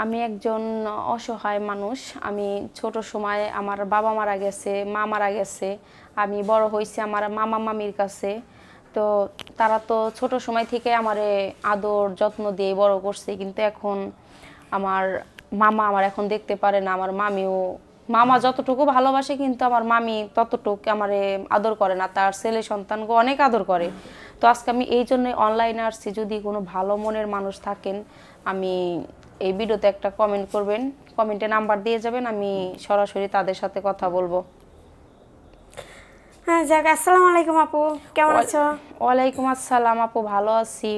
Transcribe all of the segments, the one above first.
আমি একজন অসহায় মানুষ। আমি ছোট সময় আমার বাবা মারা গেছে, মা মারা গেছে। আমি বড় হয়েছি আমার মামা মামির কাছে। তো তারা তো ছোট সময় থেকে আমারে আদর যত্ন দিয়ে বড় করছে, কিন্তু এখন আমার মামা আমার এখন দেখতে পারে না। আমার মামিও, মামা যতটুকু ভালোবাসে কিন্তু আমার মামি ততটুকু আমারে আদর করে না, তার ছেলে সন্তানকে অনেক আদর করে। তো আজকে আমি এই জন্যই অনলাইনে আসছি, যদি কোনো ভালো মনের মানুষ থাকেন আমি এই ভিডিওতে একটা কমেন্ট করবেন, কমেন্টে নাম্বার দিয়ে যাবেন, আমি সরাসরি তাদের সাথে কথা বলবো। হ্যাঁ, যাক, আসসালামু আলাইকুম আপু, কেমন আছো? ওয়ালাইকুম আসসালাম আপু, ভালো আছি।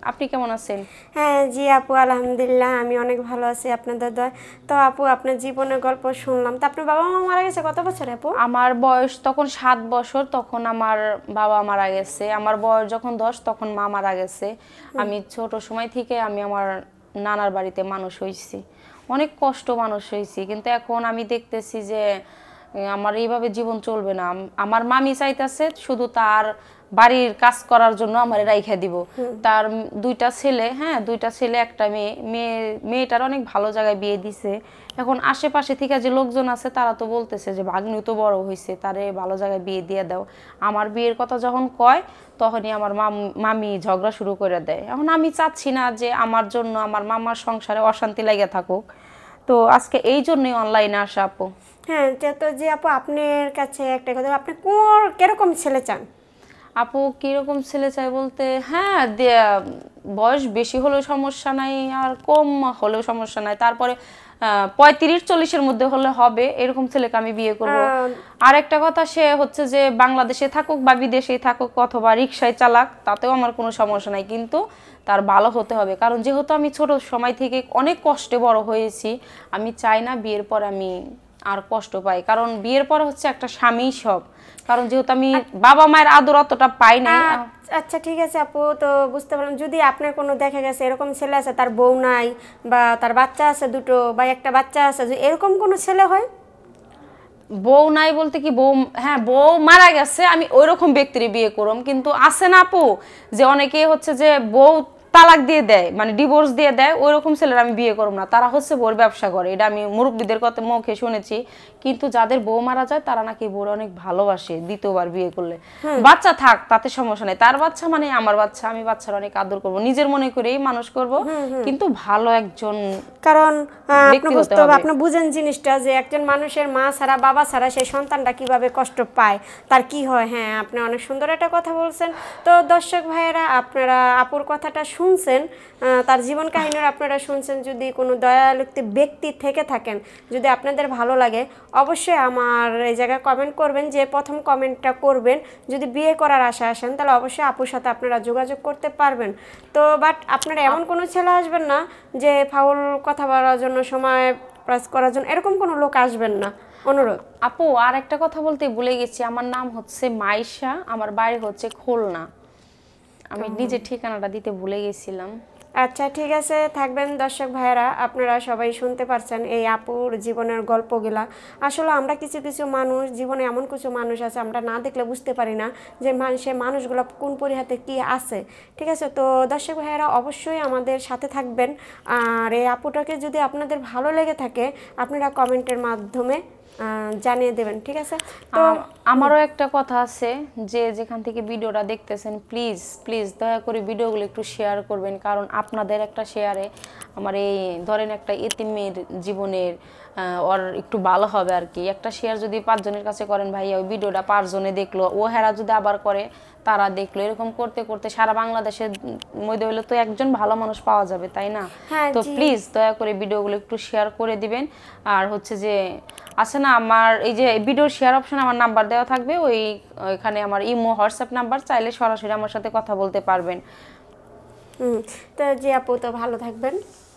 আপনি কেমন আছেন? হ্যাঁ জি আপু, আলহামদুলিল্লাহ আমি অনেক ভালো আছি আপনাদের দয়। তো আপু, আপনার জীবনের গল্প শুনলাম। তো আপনার বাবা মা মারা গেছে কত বছর আপু? আমার বয়স তখন 7 বছর, তখন আমার বাবা মারা গেছে। আমার বয়স যখন 10 তখন মা মারা গেছে। আমি ছোট সময় থেকে আমি আমার নানার বাড়িতে মানুষ হয়েছি, অনেক কষ্ট মানুষ হয়েছি। কিন্তু এখন আমি দেখতেছি যে আমার এইভাবে জীবন চলবে না। আমার মামি চাইতেছে শুধু তার বাড়ির কাজ করার জন্য আমার রাইখা দিব। তার দুইটা ছেলে, হ্যাঁ দুইটা ছেলে একটা মেয়ে। মেয়েটার অনেক ভালো জায়গায় বিয়ে দিছে। এখন আশেপাশে থেকে যে লোকজন আছে তারা তো বলতেছে যে ভাগ্নি তো বড় হয়েছে, তারে ভালো জায়গায় বিয়ে দিয়ে দাও। আমার বিয়ের কথা যখন কয় তখনই আমার মামি ঝগড়া শুরু করে দেয়। এখন আমি চাচ্ছি না যে আমার জন্য আমার মামার সংসারে অশান্তি লেগে থাকুক। তো আজকে এই জন্যই অনলাইনে আসা আপু। হ্যাঁ, তো যে আপু, আপনার কাছে একটা কথা, আপনি কিরকম ছেলে চান? আপু কিরকম ছেলে চাই বলতে, হ্যাঁ বয়স বেশি হলেও সমস্যা নাই, আর কম হলেও সমস্যা নাই। তারপরে 35-40-এর মধ্যে হলে হবে, এরকম ছেলেকে আমি বিয়ে করব। আর একটা কথা, সে হচ্ছে যে বাংলাদেশে থাকুক বা বিদেশেই থাকুক অথবা রিক্সায় চালাক, তাতেও আমার কোনো সমস্যা নাই, কিন্তু তার ভালো হতে হবে। কারণ যেহেতু আমি ছোট সময় থেকে অনেক কষ্টে বড় হয়েছি, আমি চাই না বিয়ের পর আমি আর কষ্ট পাই। কারণ বিয়ের পর হচ্ছে একটা স্বামী সব। কারণ যেহেতু আমি বাবা মায়ের আদর অতটা পাই নাই। আচ্ছা ঠিক আছে আপু, তো বুঝতে পারলাম। যদি আপনার কোনো দেখা গেছে এরকম ছেলে আছে, তার বউ নাই বা তার বাচ্চা আছে দুটো বা একটা বাচ্চা আছে, যদি এরকম কোনো ছেলে হয়? বউ নাই বলতে কি, বউ, হ্যাঁ বউ মারা গেছে, আমি ওইরকম ব্যক্তির বিয়ে করব। কিন্তু আছে না আপু, যে অনেকে হচ্ছে যে বউ তালাক দিয়ে দেয়, মানে ডিভোর্স দিয়ে দেয়, ওইরকম ছেলের আমি বিয়ে করব না। তারা হচ্ছে বউর ব্যবসা করে, এটা আমি মুরব্বীদের কথা মুখে শুনেছি। কিন্তু যাদের বউ মারা যায় তারা নাকি বউর অনেক ভালোবাসে দ্বিতীয়বার বিয়ে করলে। বাচ্চা থাক তাতে সমস্যা নেই, তার বাচ্চা মানে আমার বাচ্চা, আমি বাচ্চার অনেক আদর করব, নিজের মনে করেই মানুষ করব। কিন্তু ভালো একজন, কারণ ব্যক্তি হতে হবে। আপনি বুঝেন জিনিসটা, যে একজন মানুষের মা ছাড়া বাবা ছাড়া সেই সন্তানটা কিভাবে কষ্ট পায়, তার কি হয়। হ্যাঁ, আপনি অনেক সুন্দর একটা কথা বলছেন। তো দর্শক ভাইয়েরা, আপনারা আপুর কথাটা শুনছেন, তার জীবন কাহিনীর আপনারা শুনছেন। যদি কোনো দয়ালু ব্যক্তি থেকে থাকেন, যদি আপনাদের ভালো লাগে, অবশ্যই আমার এই জায়গায় কমেন্ট করবেন। যে প্রথম কমেন্টটা করবেন, যদি বিয়ে করার আশা আসেন, তাহলে অবশ্যই আপুর সাথে আপনারা যোগাযোগ করতে পারবেন। তো বাট আপনারা এমন কোনো ছেলে আসবেন না যে ফাউল কথা বলার জন্য, সময় পাস করার জন্য, এরকম কোনো লোক আসবেন না, অনুরোধ। আপু আর একটা কথা বলতে ভুলে গেছি, আমার নাম হচ্ছে মাইশা, আমার বাড়ি হচ্ছে খুলনা। আমি নিজের ঠিকানাটা দিতে ভুলে গেছিলাম। আচ্ছা ঠিক আছে, থাকবেন। দর্শক ভাইয়েরা, আপনারা সবাই শুনতে পারছেন এই আপুর জীবনের গল্পগুলা। আসলে আমরা কিছু কিছু মানুষ জীবনে, এমন কিছু মানুষ আছে আমরা না দেখলে বুঝতে পারি না যে সে মানুষগুলো কোন পরিহাতে কি আছে। ঠিক আছে, তো দর্শক ভাইয়েরা অবশ্যই আমাদের সাথে থাকবেন। আর এই আপুটাকে যদি আপনাদের ভালো লেগে থাকে, আপনারা কমেন্টের মাধ্যমে জানিয়ে দেবেন। ঠিক আছে, তো আমারও একটা কথা আছে, যে যেখান থেকে ভিডিওটা দেখতেছেন প্লিজ প্লিজ দয়া করে ভিডিওগুলো একটু শেয়ার করবেন। কারণ আপনাদের একটা শেয়ারে আমার এই ধরেন একটা এতিমের জীবনের ওর একটু ভালো হবে আর কি। একটা শেয়ার যদি 5 জনের কাছে করেন, ভাইয়া ওই ভিডিওটা 5 জনে দেখলো, ও হেরা যদি আবার করে তারা দেখলো, এরকম করতে করতে সারা বাংলাদেশের মধ্যে হলে তো একজন ভালো মানুষ পাওয়া যাবে, তাই না? তো প্লিজ দয়া করে ভিডিওগুলো একটু শেয়ার করে দিবেন। আর হচ্ছে যে আছে না, আমার এই যে ভিডিও শেয়ার অপশন আমার নাম্বার দেওয়া থাকবে, ওইখানে আমার ইমো হোয়াটসঅ্যাপ নাম্বার, চাইলে সরাসরি আমার সাথে কথা বলতে পারবেন। তো জি আপু, তো ভালো থাকবেন।